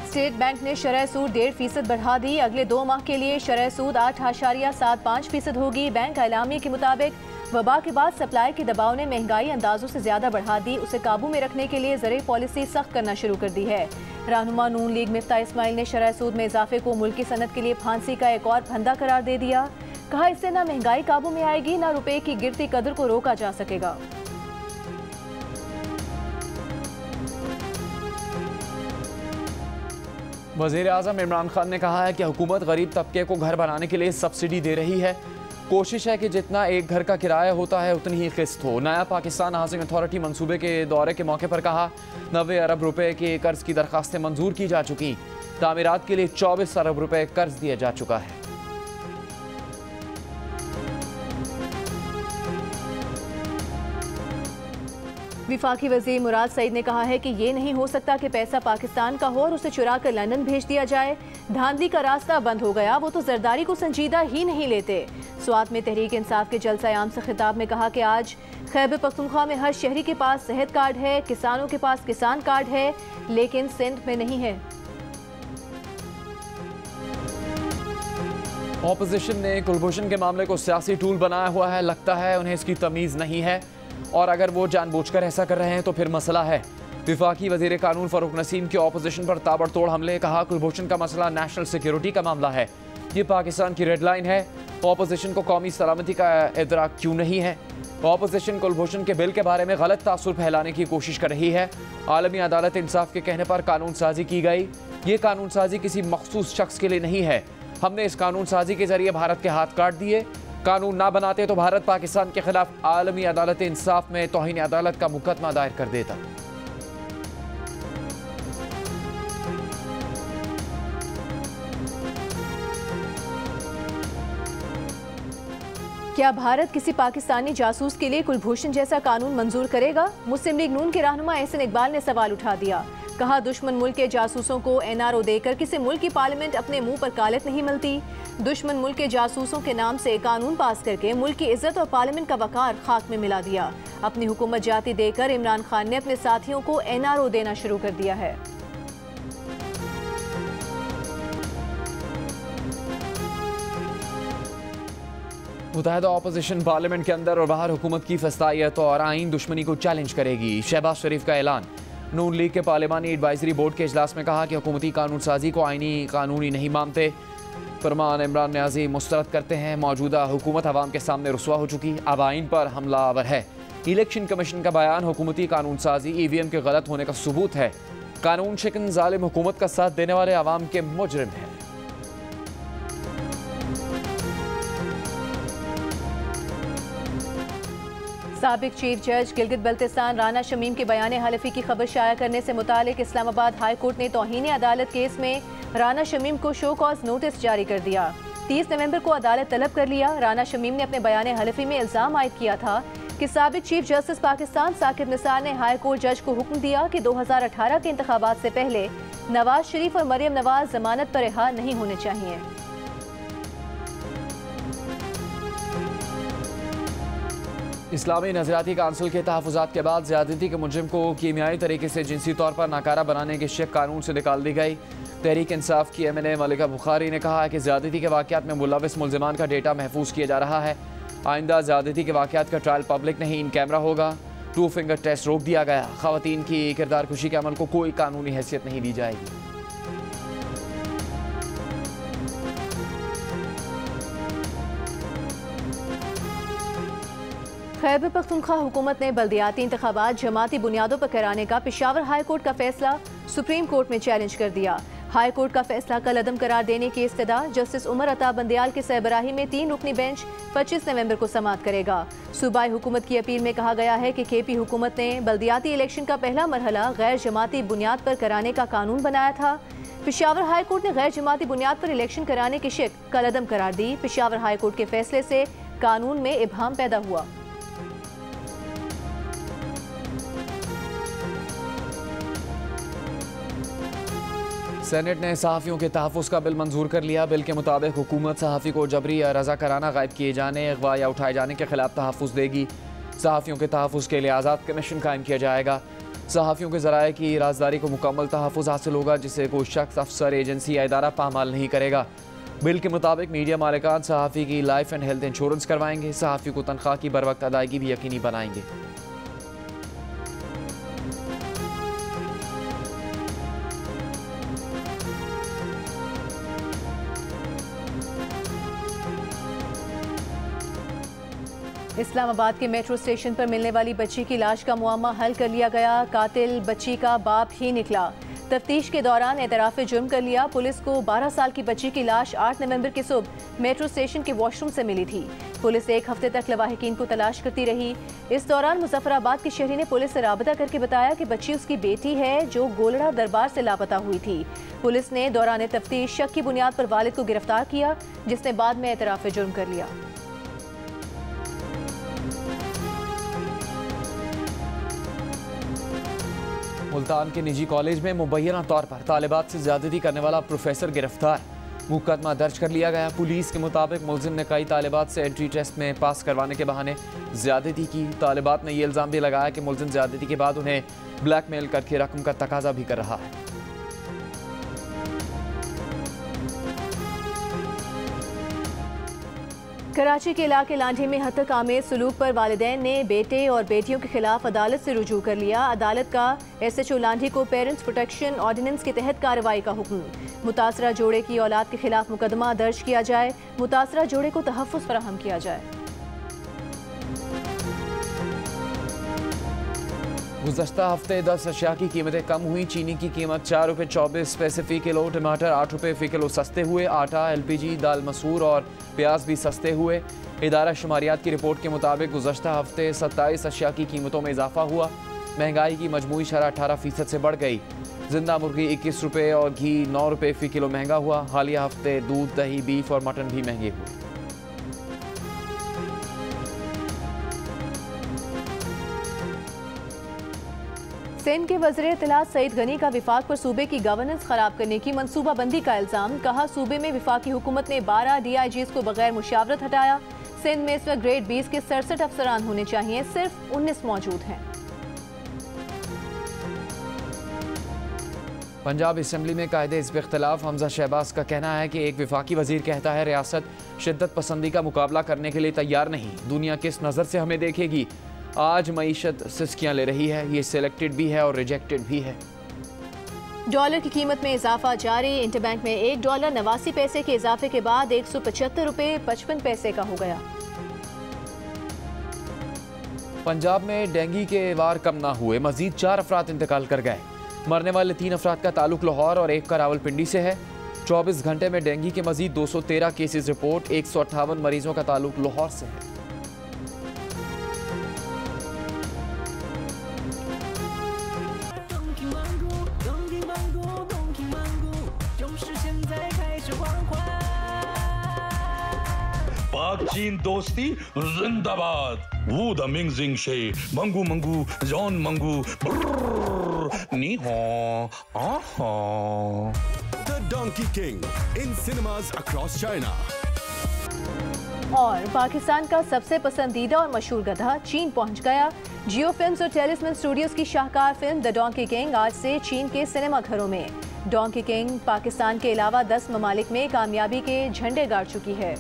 State bank ने शरह सूद 1.5% बढ़ा दी। अगले 2 माह के लिए शरह सूद 8.75% होगी। बैंक का एलामिया के मुताबिक वबा के बाद सप्लाई के दबाव ने महंगाई अंदाजों से ज्यादा बढ़ा दी। उसे काबू में रखने के लिए ज़रूरी पॉलिसी सख्त करना शुरू कर दी है। रहनुमा नून लीग मिफ्ता इस्माइल ने शरह सूद में इजाफे को मुल्की सनत के लिए फांसी का एक और फंदा करार दे दिया। कहा, इससे न महंगाई काबू में आएगी, न रुपए की गिरती कदर को रोका जा सकेगा। वज़ीर आज़म इमरान खान ने कहा है कि हुकूमत गरीब तबके को घर बनाने के लिए सब्सिडी दे रही है। कोशिश है कि जितना एक घर का किराया होता है उतनी ही किस्त हो। नया पाकिस्तान हाउसिंग अथॉरिटी मंसूबे के दौरे के मौके पर कहा, 90 अरब रुपए के कर्ज की दरखास्तें मंजूर की जा चुकी। तामीरात के लिए 24 अरब रुपए कर्ज दिया जा चुका है। विफाकी वज़ीर मुराद सईद ने कहा है कि ये नहीं हो सकता कि पैसा पाकिस्तान का हो और उसे चुरा कर लंदन भेज दिया जाए। धांधली का रास्ता बंद हो गया, वो तो जरदारी को संजीदा ही नहीं लेते। स्वात में तहरीक इंसाफ के जलसा आम से खिताब में कहा कि आज खैबर पख्तूनख्वा में हर शहरी के पास सेहत कार्ड है, किसानों के पास किसान कार्ड है, लेकिन सिंध में नहीं है। ऑपोजिशन ने कुलभूषण के मामले को सियासी टूल बनाया हुआ है। लगता है उन्हें इसकी तमीज़ नहीं है और अगर वो जानबूझकर ऐसा कर रहे हैं तो फिर मसला है। विफाकी वज़ीर कानून फ़ारूक नसीम के ऑपोजिशन पर ताबड़तोड़ हमले। कहा, कुलभूषण का मसला नेशनल सिक्योरिटी का मामला है, ये पाकिस्तान की रेड लाइन है। ऑपोजिशन को कौमी सलामती का इदराक क्यों नहीं है? ऑपोजिशन कुलभूषण के बिल के बारे में गलत तासुर फैलाने की कोशिश कर रही है। आलमी अदालत इंसाफ के कहने पर कानून साजी की गई। ये कानून साजी किसी मखसूस शख्स के लिए नहीं है। हमने इस कानून साजी के जरिए भारत के हाथ काट दिए। कानून ना बनाते तो भारत पाकिस्तान के खिलाफ आलमी अदालत इंसाफ में तौहीन अदालत का मुकदमा दायर कर देता। क्या भारत किसी पाकिस्तानी जासूस के लिए कुलभूषण जैसा कानून मंजूर करेगा? मुस्लिम लीग नून के रहनुमा एहसन इकबाल ने सवाल उठा दिया। कहा, दुश्मन मुल्क के जासूसों को NRO देकर किसी मुल्क की पार्लियामेंट अपने मुंह पर कालत नहीं मिलती। दुश्मन मुल्क के जासूसों के नाम से कानून पास करके मुल्क की इज्जत और पार्लियामेंट का वकार खाक में मिला दिया। अपनी हुकूमत जाती देकर इमरान खान ने अपने साथियों को NRO देना शुरू कर दिया है। मुत्तहिदा अपोजिशन पार्लियामेंट के अंदर और बाहर हुकूमत की फस्तायत और आइन दुश्मनी को चैलेंज करेगी। शहबाज शरीफ का ऐलान। नून लीग के पार्लिमानी एडवाइजरी बोर्ड के इजलास में कहा कि हुकूमती कानून साजी को आइनी कानूनी नहीं मानते। फरमान इमरान न्याजी मुस्तरद करते हैं, मौजूदा हुकूमत अवाम के सामने रुसवा हो चुकी, अब आइन पर हमलावर है। इलेक्शन कमीशन का बयान, हुकूमती कानून साजी EVM के गलत होने का सबूत है। कानून शिकन जालिम हुकूमत का साथ देने वाले अवाम के मुजरिम हैं। साबिक चीफ जज गिलगित बल्तिस्तान राना शमीम के बयान हलफी की खबर शाया करने से मुतालिक इस्लामाबाद हाई कोर्ट ने तौहीन अदालत केस में राना शमीम को शो कॉज नोटिस जारी कर दिया। 30 नवंबर को अदालत तलब कर लिया। राना शमीम ने अपने बयान हलफी में इल्ज़ाम आयद किया था कि साबिक चीफ जस्टिस पाकिस्तान साकिब निसार ने हाई कोर्ट जज को हुक्म दिया कि 2018 के इंतखाबात से पहले नवाज शरीफ और मरियम नवाज जमानत पर रिहा नहीं होने चाहिए। इस्लामी नजरियाती काउंसिल के तहफ़्फ़ुज़ात के बाद ज़्यादती के मुजरिम को कीमियाई तरीके से जिनसी तौर पर नाकारा बनाने की शिक कानून से निकाल दी गई। तहरीक इंसाफ की MNA मलिका बुखारी ने कहा है कि ज़्यादती के वाक़यात में मुलविस मुल्ज़िमान का डेटा महफूज किया जा रहा है। आइंदा ज़्यादती के वाक़यात का ट्रायल पब्लिक नहीं इन कैमरा होगा। 2 फिंगर टेस्ट रोक दिया गया। ख़वातीन की किरदार खुशी के अमल को कोई कानूनी हैसियत नहीं दी जाएगी। खैबर पख्तूनख्वा हुकूमत ने बल्दियाती इंतखाबात जमाती बुनियादों पर कराने का पेशावर हाई कोर्ट का फैसला सुप्रीम कोर्ट में चैलेंज कर दिया। हाई कोर्ट का फैसला कल अदम करार देने की इस्तदा जस्टिस उमर अता बंदयाल के सरबराही में 3 रुकनी बेंच 25 नवंबर को समाअत करेगा। सूबाई हुकूमत की अपील में कहा गया है कि KP हुकूमत ने बल्दियाती इलेक्शन का पहला मरहला गैर जमाती बुनियाद पर कराने का कानून बनाया था। पेशावर हाई कोर्ट ने गैर जमाती बुनियाद पर इलेक्शन कराने की शिक कल अदम करार दी। पेशावर हाई कोर्ट के फैसले से कानून में इबहम पैदा हुआ। सेनेट ने सहाफ़ियों के तहफ़्फ़ुज़ का बिल मंजूर कर लिया। बिल के मुताबिक हुकूमत सहाफ़ी को जबरी या रज़ा कराना गायब किए जाने, अगवा या उठाए जाने के खिलाफ तहफ़्फ़ुज़ देगी। सहाफ़ियों के तहफ़्फ़ुज़ के लिए आज़ाद कमीशन कायम किया जाएगा। सहाफ़ियों के ज़राए की राजदारी को मुकम्मल तहफ़्फ़ुज़ हासिल होगा, जिसे कोई शख्स, अफसर, एजेंसी या इदारा पामाल नहीं करेगा। बिल के मुताबिक मीडिया मालिकान सहाफ़ी की लाइफ एंड हेल्थ इंश्योरेंस करवाएंगे। सहाफ़ी को तनख्वाह की बर वक्त अदायगी भी यकीनी बनाएंगे। इस्लामाबाद के मेट्रो स्टेशन पर मिलने वाली बच्ची की लाश का मुअम्मा हल कर लिया गया। कातिल बच्ची का बाप ही निकला। तफ्तीश के दौरान एतराफ़ जुर्म कर लिया। पुलिस को 12 साल की बच्ची की लाश 8 नवंबर की सुबह मेट्रो स्टेशन के वॉशरूम से मिली थी। पुलिस 1 हफ्ते तक लवाहिकीन को तलाश करती रही। इस दौरान मुजफ्फराबाद की शहरी ने पुलिस से राबता करके बताया कि बच्ची उसकी बेटी है जो गोलड़ा दरबार से लापता हुई थी। पुलिस ने दौरान तफ्तीश शक की बुनियाद पर वालिद को गिरफ्तार किया, जिसने बाद में एतराफ़ जुर्म कर लिया। मुल्तान के निजी कॉलेज में मुबैना तौर पर तालिबात से ज्यादती करने वाला प्रोफेसर गिरफ्तार। मुकदमा दर्ज कर लिया गया। पुलिस के मुताबिक मुलजिम ने कई तालिबात से एंट्री टेस्ट में पास करवाने के बहाने ज्यादती की। तालिबात ने यह इल्ज़ाम भी लगाया कि मुलजिम ज्यादती के बाद उन्हें ब्लैकमेल करके रकम का तकाजा भी कर रहा है। कराची के इलाके लांढी में हतक आमेज सलूक पर वालिदैन ने बेटे और बेटियों के खिलाफ अदालत से रुजू कर लिया। अदालत का SHO लांढी को पेरेंट्स प्रोटेक्शन ऑर्डिनेंस के तहत कार्रवाई का हुक्म। मुतासरा जोड़े की औलाद के खिलाफ मुकदमा दर्ज किया जाए। मुतासरा जोड़े को तहफ़्फ़ुज़ फराहम किया जाए। गुज़श्ता हफ्ते 10 अशिया की कीमतें कम हुई। चीनी की कीमत 4 रुपये 24 पैसे फ़ी किलो, टमाटर 8 रुपये फ़ी किलो सस्ते हुए। आटा, LPG, दाल मसूर और प्याज भी सस्ते हुए। इदारा शुमारियात की रिपोर्ट के मुताबिक गुज़श्ता हफ्ते 27 अशिया की कीमतों में इजाफा हुआ। महंगाई की मजमूई शरह 18% से बढ़ गई। जिंदा मुर्गी 21 रुपये और घी 9 रुपये फ़ी किलो महंगा हुआ। हालिया हफ्ते दूध, दही, बीफ और मटन भी महंगे हुए। सिंध के वज़ीर इत्तलात सईद गनी का विफाक पर सूबे की गवर्नेंस खराब करने की मनसूबाबंदी का इल्ज़ाम। कहा, सूबे में विफाकी हुकूमत ने 12 DIGs को बगैर मुशावरत हटाया। सिंध में इस वक्त ग्रेड 20 के 67 अफसरान होने चाहिए, सिर्फ 19 मौजूद हैं। पंजाब असम्बली में कायदे हिज़्ब इख्तिलाफ। हमजा शहबाज का कहना है कि एक विफाकी वजीर कहता है रियासत शिद्दत पसंदी का मुकाबला करने के लिए तैयार नहीं। दुनिया किस नज़र से हमें देखेगी। आज मईशत सिस्कियाँ ले रही है। ये सिलेक्टेड भी है और रिजेक्टेड भी है। डॉलर की कीमत में इजाफा जारी। इंटरबैंक में $1 89 पैसे के इजाफे के बाद 175 रुपये 55 पैसे का हो गया। पंजाब में डेंगू के वार कम ना हुए। मजीद 4 अफराद इंतकाल कर गए। मरने वाले 3 अफराद का ताल्लुक लाहौर और एक का रावलपिंडी से है। 24 घंटे में डेंगू के मजीद 213 केसेस रिपोर्ट। 158 मरीजों का ताल्लुक लाहौर से है। पाक चीन दोस्ती जिंदाबाद। वू द मिंगजिंग शे मंगू मंगू जॉन मंगू नी हो आहा। The Donkey King in cinemas across China. और पाकिस्तान का सबसे पसंदीदा और मशहूर गधा चीन पहुंच गया। जियो फिल्म्स और टेलिस्मन स्टूडियोज की शाहकार फिल्म द डोंकी किंग आज से चीन के सिनेमा घरों में। डोंकी किंग पाकिस्तान के अलावा 10 ममालिक में कामयाबी के झंडे गाड़ चुकी है।